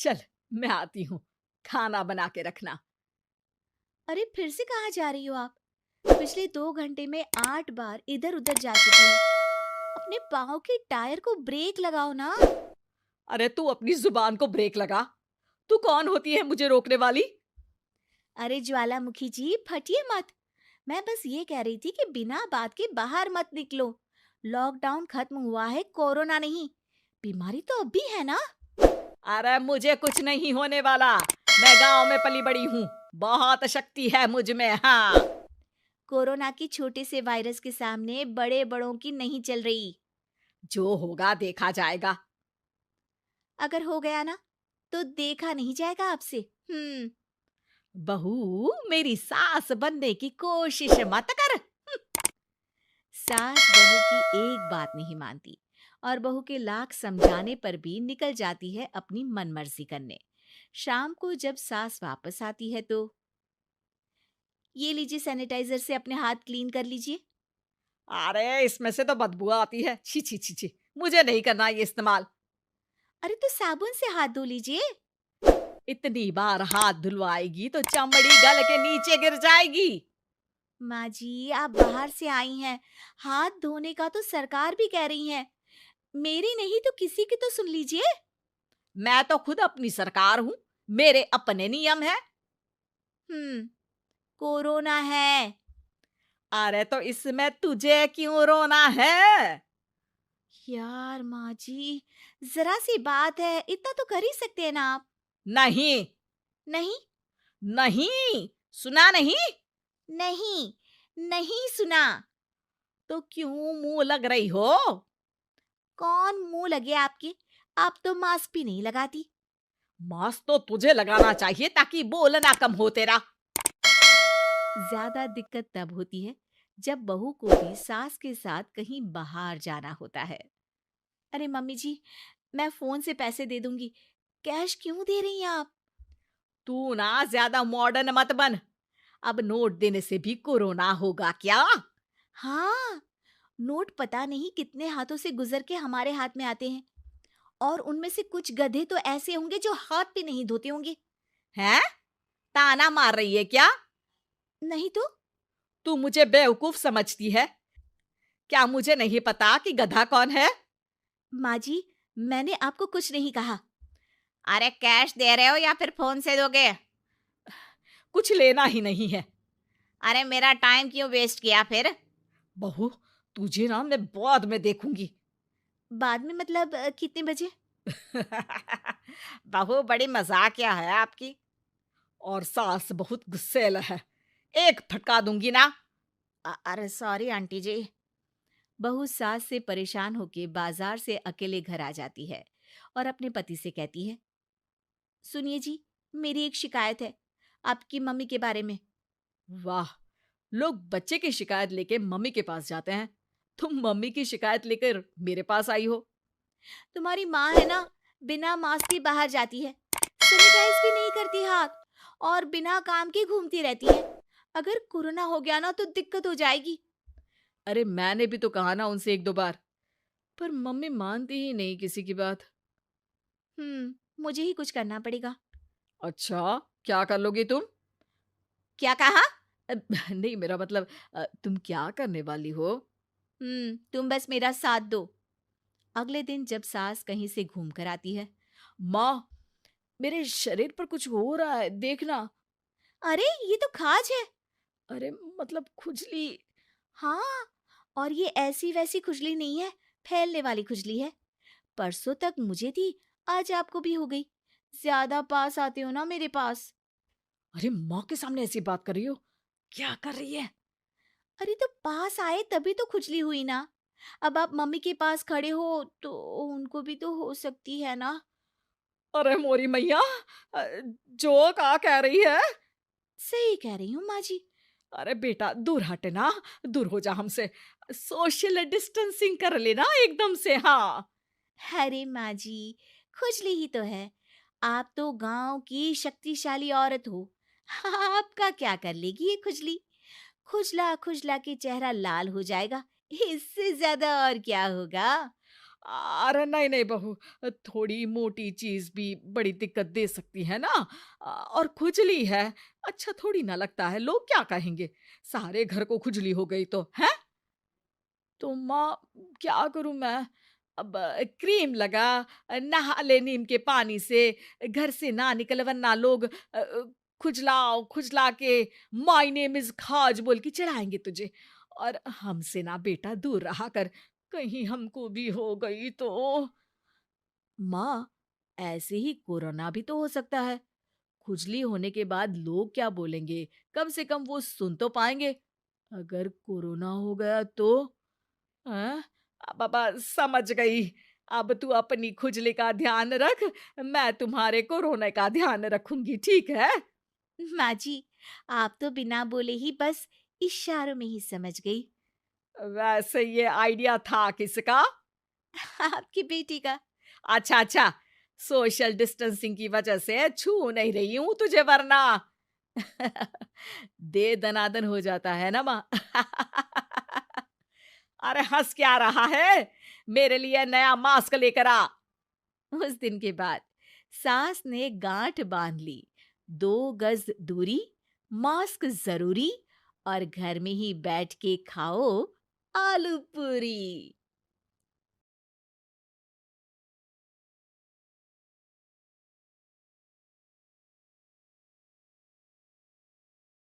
चल, मैं आती हूँ, खाना बना के रखना। अरे फिर से कहाँ जा रही हो आप? पिछले 2 घंटे में 8 बार इधर उधर जा चुकी हो। अपने पाँव के टायर को ब्रेक लगाओ ना। अरे तू अपनी जुबान को ब्रेक लगा। तू कौन होती है मुझे रोकने वाली? अरे ज्वालामुखी जी, फटिए मत। मैं बस ये कह रही थी कि बिना बात के बाहर मत निकलो। लॉकडाउन खत्म हुआ है, कोरोना नहीं। बीमारी तो अब भी है ना। अरे मुझे कुछ नहीं होने वाला। मैं गांव में पली बड़ी हूँ। बहुत शक्ति है मुझ में। हाँ। कोरोना की छोटे से वायरस के सामने बड़े बड़ों की नहीं चल रही। जो होगा देखा जाएगा। अगर हो गया ना, तो देखा नहीं जाएगा आपसे। हम्म। बहू, मेरी सास बनने की कोशिश मत कर। सास बहू की एक बात नहीं मानती और बहू के लाख समझाने पर भी निकल जाती है अपनी मनमर्जी करने। शाम को जब सास वापस आती है तो, ये लीजिए सैनिटाइजर से अपने हाथ क्लीन कर लीजिए। अरे इसमें से तो बदबू आती है। छी छी छी छी। मुझे नहीं करना ये इस्तेमाल। अरे तो साबुन से हाथ धो लीजिए। इतनी बार हाथ धुलवाएगी तो चमड़ी गल के नीचे गिर जाएगी। माँ जी, आप बाहर से आई हैं, हाथ धोने का तो सरकार भी कह रही है। मेरी नहीं तो किसी की तो सुन लीजिए। मैं तो खुद अपनी सरकार हूँ। मेरे अपने नियम है। कोरोना है। अरे तो इसमें तुझे क्यों रोना है? यार माँ जी, जरा सी बात है, इतना तो कर ही सकते हैं ना आप। नहीं। नहीं। नहीं। सुना नहीं? नहीं। नहीं सुना। तो क्यों मुंह लग रही हो? कौन मुंह लगे आपके? आप तो मास्क भी नहीं लगाती। मास्क तो तुझे लगाना चाहिए ताकि बोलना कम हो तेरा। ज्यादा दिक्कत तब होती है जब बहू को भी सास के साथ कहीं बाहर जाना होता है। अरे मम्मी जी, मैं फोन से पैसे दे दूंगी। कैश क्यों दे रही हैं आप? तू ना ज्यादा मॉडर्न मत बन। अब नोट देने से भी कोरोना होगा क्या? हाँ, नोट पता नहीं कितने हाथों से गुजर के हमारे हाथ में आते हैं, और उनमें से कुछ गधे तो ऐसे होंगे जो हाथ भी नहीं धोते होंगे। हैं? ताना मार रही है क्या? नहीं तो। तू मुझे बेवकूफ समझती है? क्या मुझे नहीं पता कि गधा कौन है? माँ जी, मैंने आपको कुछ नहीं कहा। अरे कैश दे रहे हो या फिर फोन से दोगे? कुछ लेना ही नहीं है। अरे मेरा टाइम क्यों वेस्ट किया फिर? बहू, तुझे ना मैं बाद में देखूंगी। बाद में मतलब कितने बजे? बहू, बड़ी मजाकिया है आपकी। और सास बहुत गुस्सैल है। एक फटका दूंगी ना। अरे सॉरी आंटी जी। बहू सास से परेशान होके बाजार से अकेले घर आ जाती है और अपने पति से कहती है, सुनिए जी, मेरी एक शिकायत है आपकी मम्मी के बारे में। वाह, लोग बच्चे की शिकायत लेके मम्मी के पास जाते हैं। तुम मम्मी की शिकायत लेकर मेरे पास आई हो। तुम्हारी माँ है ना, बिना मास्क के बाहर जाती है, सैनिटाइज भी नहीं करती हाथ, और बिना काम के घूमती रहती है। अगर कोरोना हो गया ना तो दिक्कत हो जाएगी। अरे मैंने भी तो कहा ना उनसे एक दो बार, पर मम्मी मानती ही नहीं किसी की बात। मुझे ही कुछ करना पड़ेगा। अच्छा, क्या कर लोगी तुम? क्या कहा? नहीं, मेरा मतलब तुम क्या करने वाली हो? तुम बस मेरा साथ दो। अगले दिन जब सास कहीं से घूम कर आती है, माँ, मेरे शरीर पर कुछ हो रहा है, देखना। अरे ये तो खाज है। अरे मतलब खुजली। हाँ, और ये ऐसी वैसी खुजली नहीं है, फैलने वाली खुजली है। परसों तक मुझे थी, आज आपको भी हो गई। ज्यादा पास आते हो ना मेरे पास। अरे माँ के सामने ऐसी बात कर रही हो? क्या कर रही है? अरे तो पास आए तभी तो खुजली हुई ना। अब आप मम्मी के पास खड़े हो तो उनको भी तो हो सकती है ना। अरे मोरी मैया, अ, जो का कह रही है? सही कह रही हूँ माँ जी। अरे बेटा, दूर हट ना। दूर हो जा हमसे। सोशल डिस्टेंसिंग कर लेना एकदम से। हाँ। अरे माँ जी, खुजली ही तो है। आप तो गांव की शक्तिशाली औरत हो। आपका क्या कर लेगी ये खुजली? खुजला खुजला के चेहरा लाल हो जाएगा, इससे ज्यादा और क्या होगा? अरे नहीं नहीं बहू, थोड़ी मोटी चीज भी बड़ी दिक्कत दे सकती है ना। और खुजली है, अच्छा थोड़ी ना लगता है, लोग क्या कहेंगे, सारे घर को खुजली हो गई तो है। तो माँ, क्या करूं मैं? अब क्रीम लगा, नहा ले नीम के पानी से, घर से ना निकल वरना लोग खुजलाओ खुजला के माय नेम इज खाज बोल के चढ़ाएंगे तुझे। और हमसे ना बेटा दूर रहा कर, कहीं हमको भी हो गई तो। माँ, ऐसे ही कोरोना भी तो हो सकता है। खुजली होने के बाद लोग क्या बोलेंगे, कम से कम वो सुन तो पाएंगे। अगर कोरोना हो गया तो? हाँ, बाबा समझ गई। अब तू अपनी खुजली का ध्यान रख, मैं तुम्हारे कोरोना का ध्यान रखूंगी, ठीक है? माँ जी, आप तो बिना बोले ही बस इशारों में ही समझ गई। वैसे ये आइडिया था किसका? आपकी बेटी का। अच्छा अच्छा, सोशल डिस्टेंसिंग की वजह से छू नहीं रही हूं तुझे वरना। दे दनादन हो जाता है ना माँ। अरे हंस क्या रहा है, मेरे लिए नया मास्क लेकर आ। उस दिन के बाद सास ने गांठ बांध ली। 2 गज दूरी, मास्क जरूरी, और घर में ही बैठ के खाओ आलू पूरी।